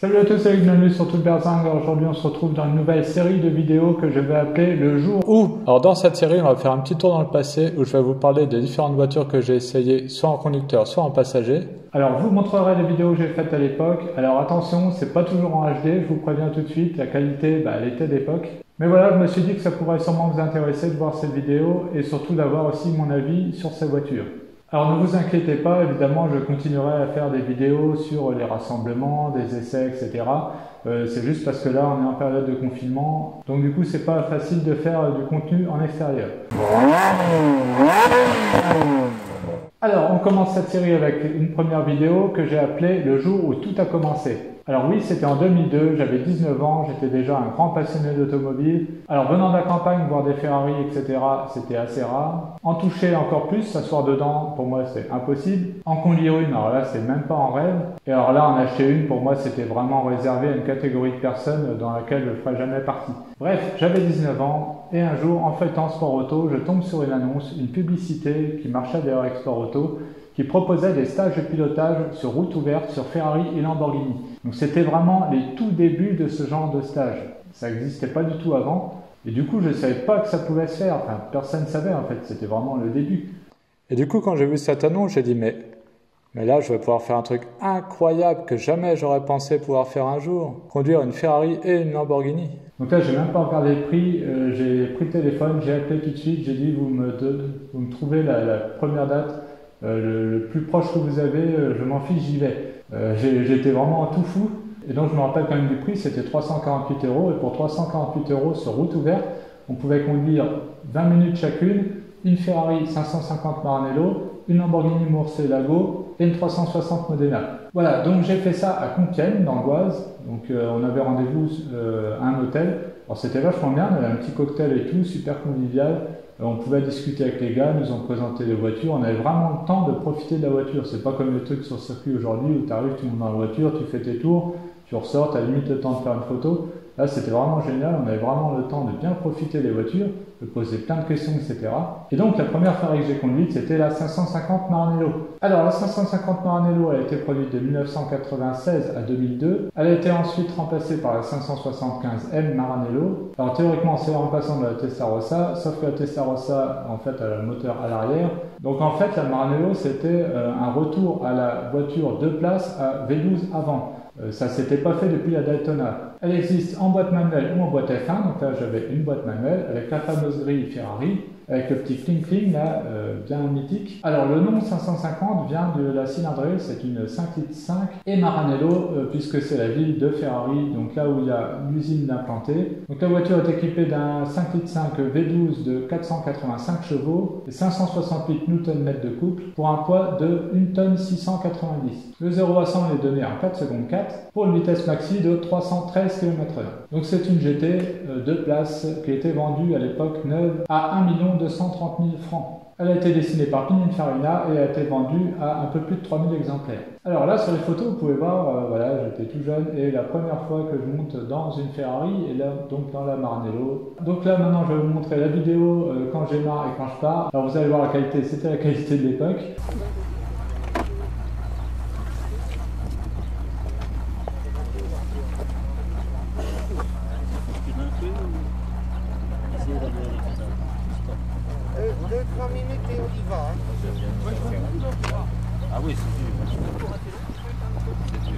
Salut à tous, c'est bienvenue sur Tout Berzing. Aujourd'hui on se retrouve dans une nouvelle série de vidéos que je vais appeler Le Jour Où. Alors dans cette série on va faire un petit tour dans le passé où je vais vous parler des différentes voitures que j'ai essayées soit en conducteur soit en passager. Alors je vous montrerai les vidéos que j'ai faites à l'époque. Alors attention, c'est pas toujours en HD, je vous préviens tout de suite, la qualité elle était d'époque. Mais voilà, je me suis dit que ça pourrait sûrement vous intéresser de voir cette vidéo et surtout d'avoir aussi mon avis sur ces voitures. Alors ne vous inquiétez pas, évidemment je continuerai à faire des vidéos sur les rassemblements, des essais, etc. C'est juste parce que là on est en période de confinement, donc du coup c'est pas facile de faire du contenu en extérieur. Alors on commence cette série avec une première vidéo que j'ai appelée Le jour où tout a commencé. Alors oui, c'était en 2002, j'avais 19 ans, j'étais déjà un grand passionné d'automobile. Alors venant de la campagne, voir des Ferrari, etc., c'était assez rare. En toucher encore plus, s'asseoir dedans, pour moi c'est impossible. En conduire une, alors là c'est même pas en rêve. Et alors là en acheter une, pour moi c'était vraiment réservé à une catégorie de personnes dans laquelle je ne ferais jamais partie. Bref, j'avais 19 ans, et un jour, en feuilletant Sport Auto, je tombe sur une annonce, une publicité qui marchait d'ailleurs avec Sport Auto, qui proposait des stages de pilotage sur route ouverte sur Ferrari et Lamborghini. Donc c'était vraiment les tout débuts de ce genre de stage. Ça n'existait pas du tout avant. Et du coup, je ne savais pas que ça pouvait se faire. Enfin, personne ne savait en fait. C'était vraiment le début. Et du coup, quand j'ai vu cette annonce, j'ai dit mais là, je vais pouvoir faire un truc incroyable que jamais j'aurais pensé pouvoir faire un jour. Conduire une Ferrari et une Lamborghini. Donc là, j'ai même pas regardé le prix. J'ai pris le téléphone, j'ai appelé tout de suite. J'ai dit vous me trouvez la première date. Le plus proche que vous avez, je m'en fiche, j'y vais. J'étais vraiment tout fou. Et donc je me rappelle quand même du prix, c'était 348 €. Et pour 348 € sur route ouverte, on pouvait conduire 20 minutes chacune, une Ferrari 550 Maranello, une Lamborghini Murcielago et une 360 Modena. Voilà, donc j'ai fait ça à Compiègne, dans l'Oise. Donc on avait rendez-vous à un hôtel. Alors c'était vachement bien, on avait un petit cocktail et tout, super convivial. On pouvait discuter avec les gars, nous ont présenté les voitures, on avait vraiment le temps de profiter de la voiture. C'est pas comme les trucs sur le circuit aujourd'hui où tu arrives, tu montes dans la voiture, tu fais tes tours, tu ressors, tu as limite le temps de faire une photo. Là c'était vraiment génial, on avait vraiment le temps de bien profiter des voitures, de poser plein de questions, etc. Et donc la première Ferrari que j'ai conduite, c'était la 550 Maranello. Alors la 550 Maranello, elle a été produite de 1996 à 2002. Elle a été ensuite remplacée par la 575 M Maranello. Alors théoriquement c'est le remplaçant de la Testarossa, sauf que la Testarossa en fait a le moteur à l'arrière. Donc en fait la Maranello c'était un retour à la voiture 2 places à V12 avant. Ça s'était pas fait depuis la Daytona. Elle existe en boîte manuelle ou en boîte F1, donc là j'avais une boîte manuelle avec la fameuse grille Ferrari, avec le petit cling là, bien mythique. Alors le nom 550 vient de la cylindrée, c'est une 5,5 litres et Maranello, puisque c'est la ville de Ferrari, donc là où il y a l'usine implantée. Donc la voiture est équipée d'un 5,5 litres V12 de 485 chevaux et 568 Nm de couple pour un poids de 1 tonne 690. Le 0 à 100 est donné en 4 secondes 4 pour une vitesse maxi de 313 km/h. Donc c'est une GT 2 places qui a été vendue à l'époque neuve à 1 230 000 francs. Elle a été dessinée par Pininfarina et a été vendue à un peu plus de 3000 exemplaires. Alors là sur les photos vous pouvez voir, voilà, j'étais tout jeune et la première fois que je monte dans une Ferrari et là donc dans la Maranello. Donc là maintenant je vais vous montrer la vidéo quand j'ai marre et quand je pars. Alors vous allez voir la qualité, c'était la qualité de l'époque. Ah oui, c'est dur. C'est dur.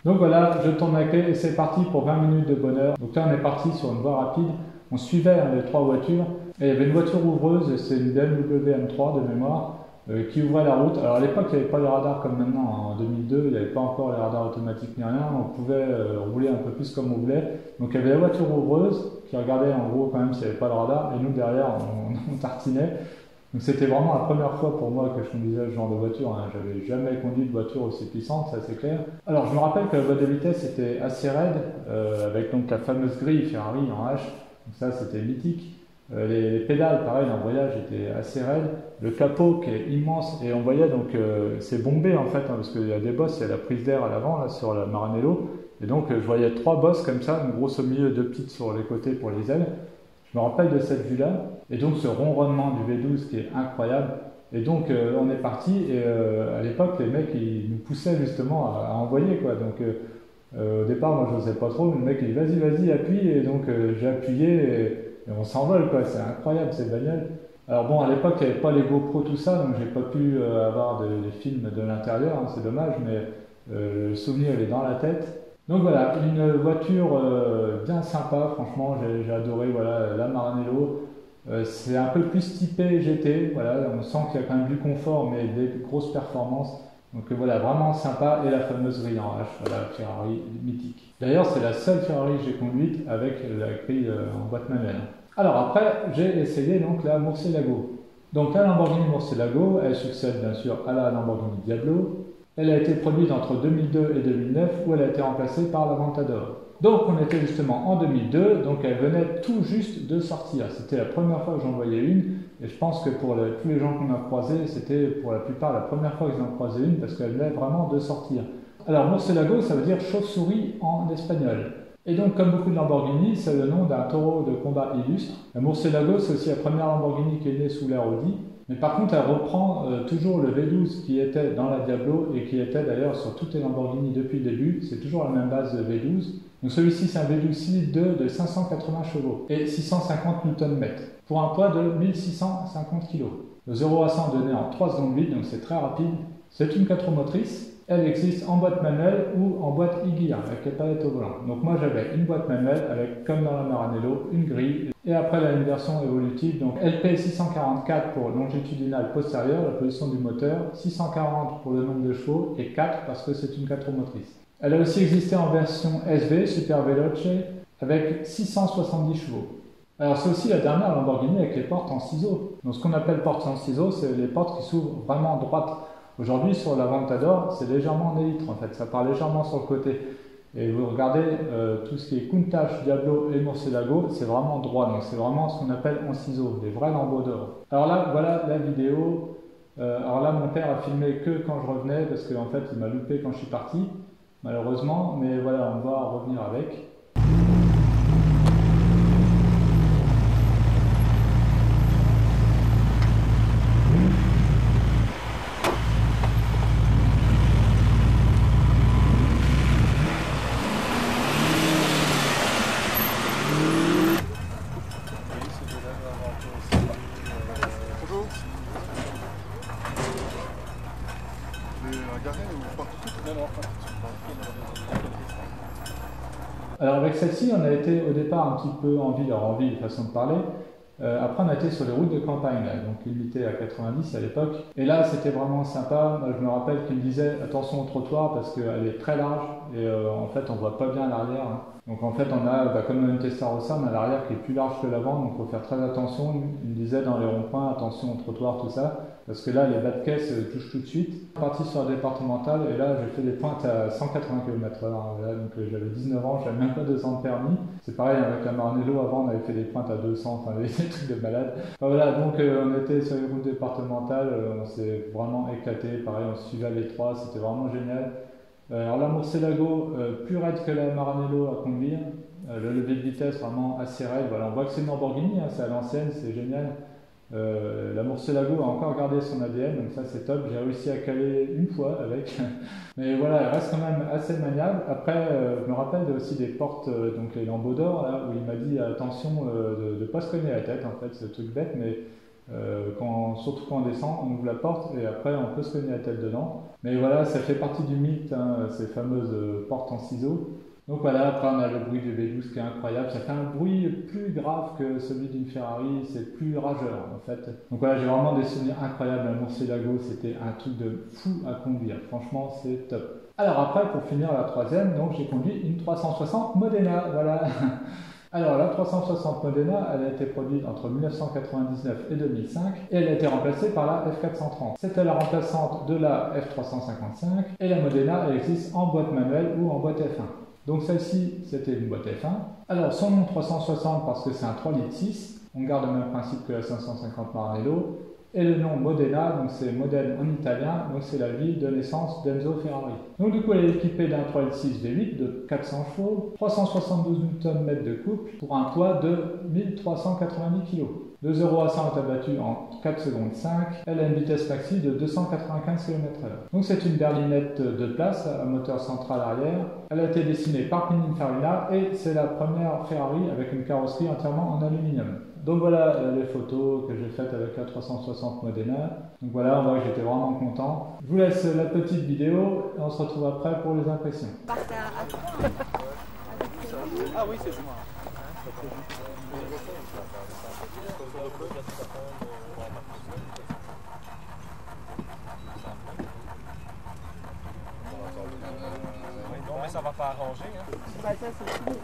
Donc voilà, je tourne la clé et c'est parti pour 20 minutes de bonheur. Donc là on est parti sur une voie rapide, on suivait les trois voitures et il y avait une voiture ouvreuse, c'est une BMW M3 de mémoire. qui ouvrait la route. Alors à l'époque, il n'y avait pas les radars comme maintenant, hein. En 2002, il n'y avait pas encore les radars automatiques ni rien, on pouvait rouler un peu plus comme on voulait. Donc il y avait la voiture ouvreuse qui regardait en gros quand même s'il n'y avait pas le radar, et nous derrière on tartinait. Donc c'était vraiment la première fois pour moi que je conduisais ce genre de voiture, hein. J'avais jamais conduit de voiture aussi puissante, ça c'est clair. Alors je me rappelle que la boîte de vitesse était assez raide, avec donc la fameuse grille Ferrari en H, donc ça c'était mythique. Les pédales, pareil, l'embrayage était assez raide. Le capot qui est immense, et on voyait donc c'est bombé en fait, hein, parce qu'il y a des bosses, il y a la prise d'air à l'avant là sur la Maranello, et donc je voyais 3 bosses comme ça, une grosse au milieu, 2 petites sur les côtés pour les ailes. Je me rappelle de cette vue-là, et donc ce ronronnement du V12 qui est incroyable. Et donc on est parti, et à l'époque les mecs ils nous poussaient justement à envoyer quoi. Donc au départ moi je n'osais pas trop, mais le mec il dit vas-y appuie, et donc j'ai appuyé, et on s'envole quoi, c'est incroyable ces bagnoles. Alors bon, à l'époque il n'y avait pas les GoPro tout ça, donc j'ai pas pu avoir des films de l'intérieur, hein, c'est dommage, mais le souvenir il est dans la tête. Donc voilà, une voiture bien sympa, franchement, j'ai adoré, voilà, la Maranello. C'est un peu plus typé GT, voilà, on sent qu'il y a quand même du confort, mais des grosses performances. Donc voilà, vraiment sympa, et la fameuse grille en H, voilà, Ferrari mythique. D'ailleurs, c'est la seule Ferrari que j'ai conduite avec la grille en boîte manuelle. Alors après, j'ai essayé donc la Murcielago. Donc la Lamborghini Murcielago, elle succède bien sûr à la Lamborghini Diablo. Elle a été produite entre 2002 et 2009, où elle a été remplacée par l'Aventador. Donc on était justement en 2002, donc elle venait tout juste de sortir. C'était la première fois que j'en voyais une, et je pense que pour tous les gens qu'on a croisés, c'était pour la plupart la première fois qu'ils en croisaient une, parce qu'elle venait vraiment de sortir. Alors Murcielago, ça veut dire chauve-souris en espagnol. Et donc comme beaucoup de Lamborghini, c'est le nom d'un taureau de combat illustre. La Murcielago, c'est aussi la première Lamborghini qui est née sous l'ère Audi. Mais par contre, elle reprend toujours le V12 qui était dans la Diablo, et qui était d'ailleurs sur toutes les Lamborghini depuis le début. C'est toujours la même base de V12. Donc celui-ci, c'est un V12 cylindre 2 de 580 chevaux et 650 Nm pour un poids de 1650 kg. Le 0 à 100 donné en 3 secondes 8, donc c'est très rapide. C'est une 4 roues motrices. Elle existe en boîte manuelle ou en boîte e-gear avec les palettes au volant. Donc moi j'avais une boîte manuelle avec, comme dans la Maranello, une grille. Et après là, une version évolutive, donc LP 644 pour longitudinale postérieure, la position du moteur, 640 pour le nombre de chevaux, et 4 parce que c'est une 4 roues motrices. Elle a aussi existé en version SV, Super Veloce, avec 670 chevaux. Alors c'est aussi la dernière Lamborghini avec les portes en ciseaux. Donc ce qu'on appelle portes en ciseaux, c'est les portes qui s'ouvrent vraiment droites. Aujourd'hui sur l'Aventador, c'est légèrement en élytre en fait, ça part légèrement sur le côté. Et vous regardez tout ce qui est Countach, Diablo et Murcielago, c'est vraiment droit, donc c'est vraiment ce qu'on appelle en ciseaux, des vrais lambeaux d'or. Alors là, voilà la vidéo. Alors là, mon père a filmé que quand je revenais, parce qu'en fait, il m'a loupé quand je suis parti, malheureusement, mais voilà, on va revenir avec. Alors avec celle-ci, on a été au départ un petit peu en ville, alors en ville, façon de parler. Après, on a été sur les routes de campagne, là, donc limitées à 90 à l'époque. Et là, c'était vraiment sympa. Moi, je me rappelle qu'il me disait attention au trottoir parce qu'elle est très large et en fait, on voit pas bien l'arrière. Hein. Donc en fait, on a, comme dans une Testarossa, on a l'arrière qui est plus large que l'avant, donc il faut faire très attention. Il me disait dans les ronds-points, attention au trottoir, tout ça. Parce que là, les bas de caisse touchent tout de suite. Je suis parti sur la départementale et là, j'ai fait des pointes à 180 km/h. Donc j'avais 19 ans, j'avais même pas 200 de permis. C'est pareil avec la Maranello, avant on avait fait des pointes à 200, enfin des trucs de malade. Enfin, voilà, donc on était sur les routes départementales, on s'est vraiment éclaté. Pareil, on suivait les trois, c'était vraiment génial. Alors la Murcielago, plus raide que la Maranello à conduire. Le levier de vitesse vraiment assez raide. Voilà, on voit que c'est une Lamborghini, hein, c'est à l'ancienne, c'est génial. La Murcielago a encore gardé son ADN, donc ça c'est top. J'ai réussi à caler une fois avec, mais voilà, elle reste quand même assez maniable. Après, je me rappelle aussi des portes, donc les lambeaux d'or, là où il m'a dit attention de ne pas se cogner la tête. En fait, c'est un truc bête, mais surtout quand on descend, on ouvre la porte et après on peut se cogner la tête dedans. Mais voilà, ça fait partie du mythe, hein, ces fameuses portes en ciseaux. Donc voilà, après on a le bruit du V12 qui est incroyable, ça fait un bruit plus grave que celui d'une Ferrari, c'est plus rageur en fait. Donc voilà, j'ai vraiment des souvenirs incroyables, la Murcielago, c'était un truc de fou à conduire, franchement c'est top. Alors après, pour finir la troisième, donc j'ai conduit une 360 Modena, voilà. Alors la 360 Modena, elle a été produite entre 1999 et 2005 et elle a été remplacée par la F430. C'était la remplaçante de la F355 et la Modena, elle existe en boîte manuelle ou en boîte F1. Donc celle-ci, c'était une boîte F1. Alors son nom 360 parce que c'est un 3,6 litres, on garde le même principe que la 550 Maranello. Et le nom Modena, donc c'est Modène en italien, donc c'est la ville de naissance d'Enzo Ferrari. Donc du coup elle est équipée d'un 3,6 V8 de 400 chevaux, 372 Nm de couple pour un poids de 1390 kg. De 0 à 100 est abattu en 4 secondes 5, elle a une vitesse maxi de 295 km/h. Donc c'est une berlinette de place à moteur central arrière. Elle a été dessinée par Pininfarina et c'est la première Ferrari avec une carrosserie entièrement en aluminium. Donc voilà les photos que j'ai faites avec la 360 Modena. Donc voilà, on voit que j'étais vraiment content. Je vous laisse la petite vidéo et on se retrouve après pour les impressions. Ah oui, c'est moi. Non, mais ça va pas arranger. Hein. Bah, ça, c'est fini.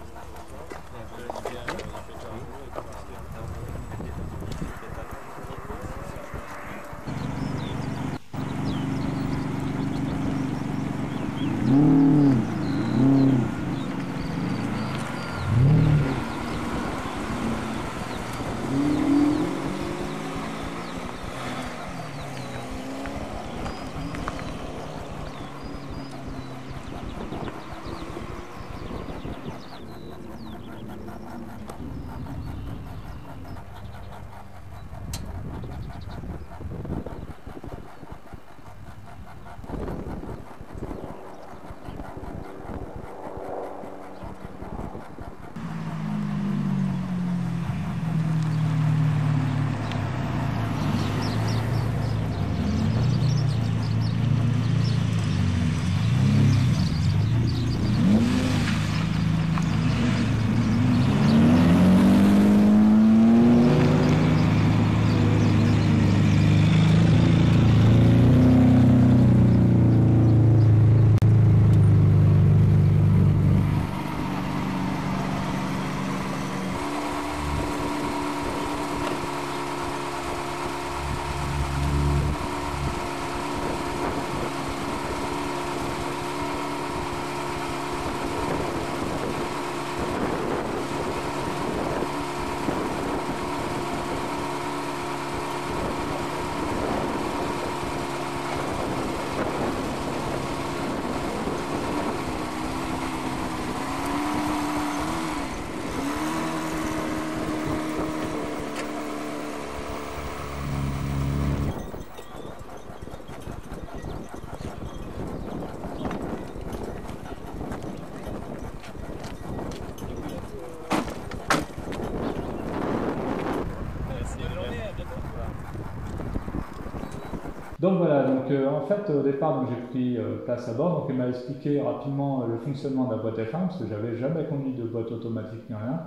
Donc voilà, donc en fait au départ j'ai pris place à bord, donc il m'a expliqué rapidement le fonctionnement de la boîte F1 parce que j'avais jamais conduit de boîte automatique ni rien.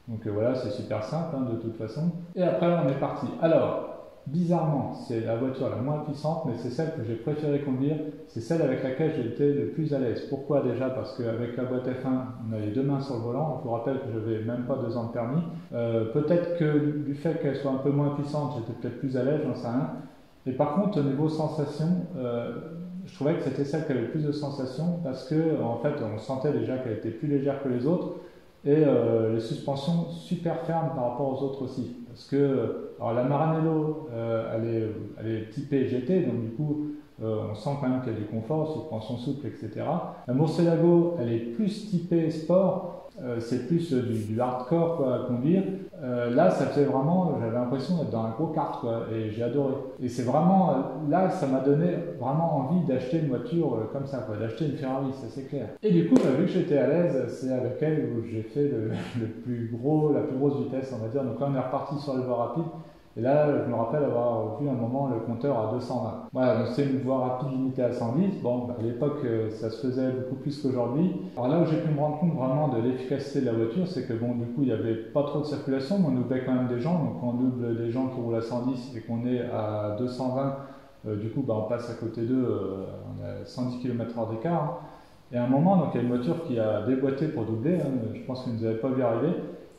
Donc voilà, c'est super simple hein, de toute façon. Et après on est parti. Alors, bizarrement, c'est la voiture la moins puissante, mais c'est celle que j'ai préféré conduire, c'est celle avec laquelle j'ai été le plus à l'aise. Pourquoi déjà? Parce qu'avec la boîte F1, on a les deux mains sur le volant, je vous rappelle que je n'avais même pas 2 ans de permis. Peut-être que du fait qu'elle soit un peu moins puissante, j'étais peut-être plus à l'aise, j'en sais rien. Et par contre, au niveau sensation, je trouvais que c'était celle qui avait le plus de sensations parce que en fait, on sentait déjà qu'elle était plus légère que les autres et les suspensions super fermes par rapport aux autres aussi. Parce que alors la Maranello, elle est typée GT, donc du coup, on sent quand même qu'il y a du confort, suspension souple, etc. La Murcielago, elle est plus typée sport. C'est plus du hardcore quoi, à conduire. Là, ça faisait vraiment, j'avais l'impression d'être dans un gros kart quoi, et j'ai adoré. Et c'est vraiment, là, ça m'a donné vraiment envie d'acheter une voiture comme ça, quoi, d'acheter une Ferrari, ça c'est clair. Et du coup, vu que j'étais à l'aise, c'est avec elle où j'ai fait la plus grosse vitesse, on va dire. Donc là, on est reparti sur les voies rapides. Et là, je me rappelle avoir vu un moment le compteur à 220. Voilà, donc c'est une voie rapide limitée à 110. Bon, à l'époque, ça se faisait beaucoup plus qu'aujourd'hui. Alors là où j'ai pu me rendre compte vraiment de l'efficacité de la voiture, c'est que bon, du coup, il n'y avait pas trop de circulation, mais on doublait quand même des gens. Donc quand on double des gens qui roulent à 110 et qu'on est à 220, du coup, on passe à côté d'eux, on a 110 km/h d'écart. Hein. Et à un moment, donc, il y a une voiture qui a déboîté pour doubler. Hein, je pense que vous ne nous avez pas vu arriver.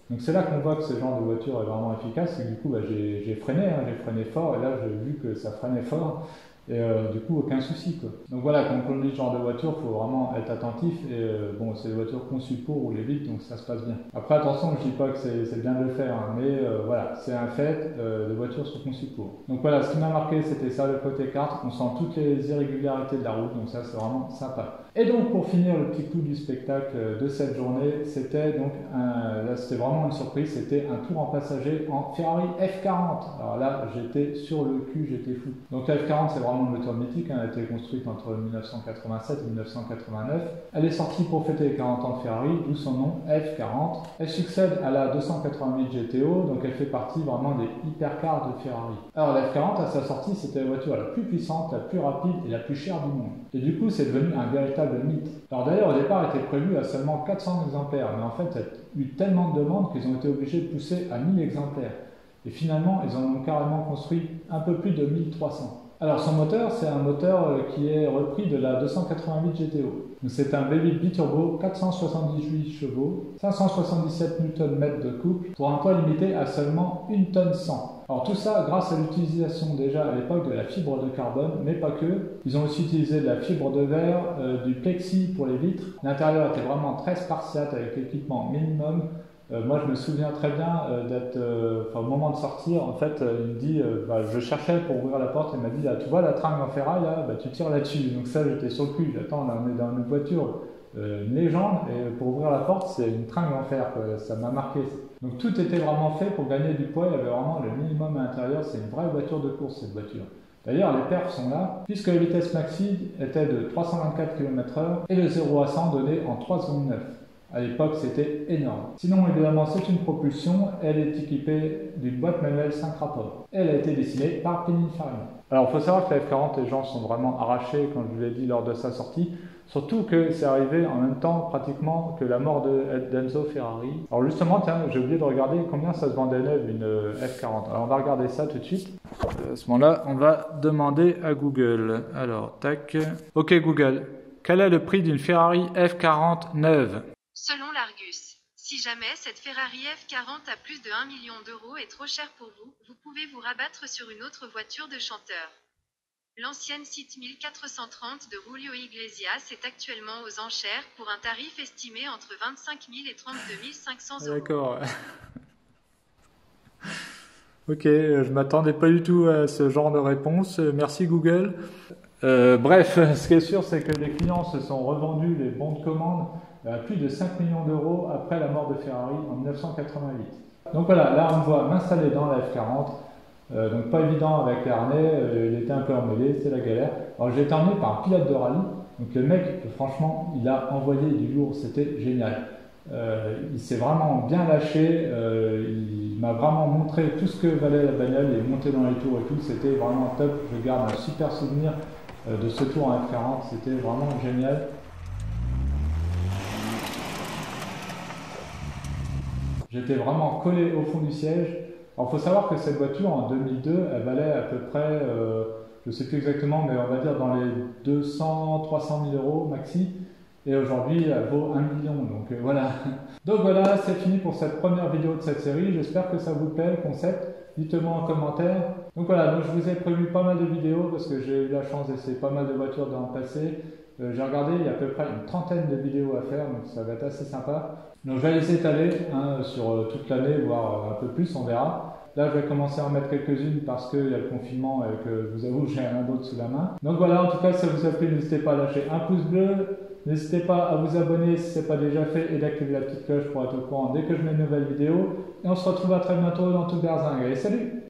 Donc c'est là qu'on voit que ce genre de voiture est vraiment efficace. Et du coup, j'ai freiné, hein, j'ai freiné fort. Et là, j'ai vu que ça freinait fort. Et du coup, aucun souci, quoi. Donc voilà, quand on conduit ce genre de voiture, il faut vraiment être attentif. Et bon, c'est des voitures conçues pour rouler vite, donc ça se passe bien. Après, attention, je ne dis pas que c'est bien de le faire, hein, mais voilà, c'est un fait, les voitures sont conçues pour. Donc voilà, ce qui m'a marqué, c'était ça, le côté carte. On sent toutes les irrégularités de la route, donc ça, c'est vraiment sympa. Et donc, pour finir le petit coup du spectacle de cette journée, c'était donc, là, c'était vraiment une surprise, c'était un tour en passager en Ferrari F40. Alors là, j'étais sur le cul, j'étais fou. Donc la F40, c'est vraiment une voiture mythique, hein, elle a été construite entre 1987 et 1989. Elle est sortie pour fêter les 40 ans de Ferrari, d'où son nom F40. Elle succède à la 288 GTO, donc elle fait partie vraiment des hypercars de Ferrari. Alors la F40, à sa sortie, c'était la voiture la plus puissante, la plus rapide et la plus chère du monde. Et du coup, c'est devenu un véritable mythe. Alors d'ailleurs, au départ, elle était prévue à seulement 400 exemplaires, mais en fait, il y a eu tellement de demandes qu'ils ont été obligés de pousser à 1000 exemplaires. Et finalement, ils en ont carrément construit un peu plus de 1300. Alors son moteur, c'est un moteur qui est repris de la 288 GTO. C'est un V8 biturbo, 478 chevaux, 577 Nm de couple, pour un poids limité à seulement 1 tonne 100. Alors tout ça grâce à l'utilisation déjà à l'époque de la fibre de carbone, mais pas que. Ils ont aussi utilisé de la fibre de verre, du plexi pour les vitres. L'intérieur était vraiment très spartiate avec l'équipement minimum. Moi, je me souviens très bien d'être, au moment de sortir, en fait, il me dit, je cherchais pour ouvrir la porte, il m'a dit, là, tu vois la tringle en ferraille, là, tu tires là-dessus. Donc ça, j'étais sur le cul, j'attends, là, on est dans une voiture, une légende, et pour ouvrir la porte, c'est une tringle en fer, quoi. Ça m'a marqué. Donc tout était vraiment fait pour gagner du poids, il y avait vraiment le minimum à l'intérieur, c'est une vraie voiture de course, cette voiture. D'ailleurs, les perfs sont là, puisque la vitesse maxi était de 324 km/h, et le 0 à 100 donné en 3 secondes 9. À l'époque, c'était énorme. Sinon, évidemment, c'est une propulsion. Elle est équipée d'une boîte manuelle 5 rapports. Elle a été dessinée par Pininfarina. Alors, il faut savoir que la F40, les gens sont vraiment arrachés, comme je vous l'ai dit lors de sa sortie. Surtout que c'est arrivé en même temps, pratiquement, que la mort d'Enzo Ferrari. Alors justement, tiens, j'ai oublié de regarder combien ça se vendait neuve, une F40. Alors, on va regarder ça tout de suite. À ce moment-là, on va demander à Google. Alors, tac. Ok, Google. Quel est le prix d'une Ferrari F40 neuve ? Selon l'Argus, si jamais cette Ferrari F40 à plus de 1 million d'euros est trop chère pour vous, vous pouvez vous rabattre sur une autre voiture de chanteur. L'ancienne Cite 1430 de Julio Iglesias est actuellement aux enchères pour un tarif estimé entre 25 000 et 32 500 euros. D'accord. Ok, je m'attendais pas du tout à ce genre de réponse. Merci Google. Bref, ce qui est sûr, c'est que les clients se sont revendus les bons de commande à plus de 5 millions d'euros après la mort de Ferrari en 1988. Donc voilà, là on me voit m'installer dans la F40, donc pas évident avec les harnais, il était un peu emmêlé, c'est la galère. Alors j'ai été emmené par un pilote de rallye, donc le mec franchement il a envoyé du lourd, c'était génial. Il s'est vraiment bien lâché, il m'a vraiment montré tout ce que valait la bagnole, il est monté dans les tours et tout, c'était vraiment top, je garde un super souvenir de ce tour en F40, c'était vraiment génial. J'étais vraiment collé au fond du siège. Alors il faut savoir que cette voiture en 2002, elle valait à peu près, je ne sais plus exactement, mais on va dire dans les 200-300 000 euros maxi. Et aujourd'hui, elle vaut 1 million. Donc voilà. Donc voilà, c'est fini pour cette première vidéo de cette série. J'espère que ça vous plaît, le concept. Dites-moi en commentaire. Donc voilà, donc je vous ai prévu pas mal de vidéos parce que j'ai eu la chance d'essayer pas mal de voitures dans le passé. J'ai regardé, il y a à peu près une trentaine de vidéos à faire, donc ça va être assez sympa. Donc je vais les étaler sur toute l'année, voire un peu plus, on verra. Là, je vais commencer à en mettre quelques-unes parce qu'il y a le confinement et que je vous avoue, j'ai rien d'autre sous la main. Donc voilà, en tout cas, si ça vous a plu, n'hésitez pas à lâcher un pouce bleu. N'hésitez pas à vous abonner si ce n'est pas déjà fait et d'activer la petite cloche pour être au courant dès que je mets une nouvelle vidéo. Et on se retrouve à très bientôt dans Tout Berzingue. Allez, salut!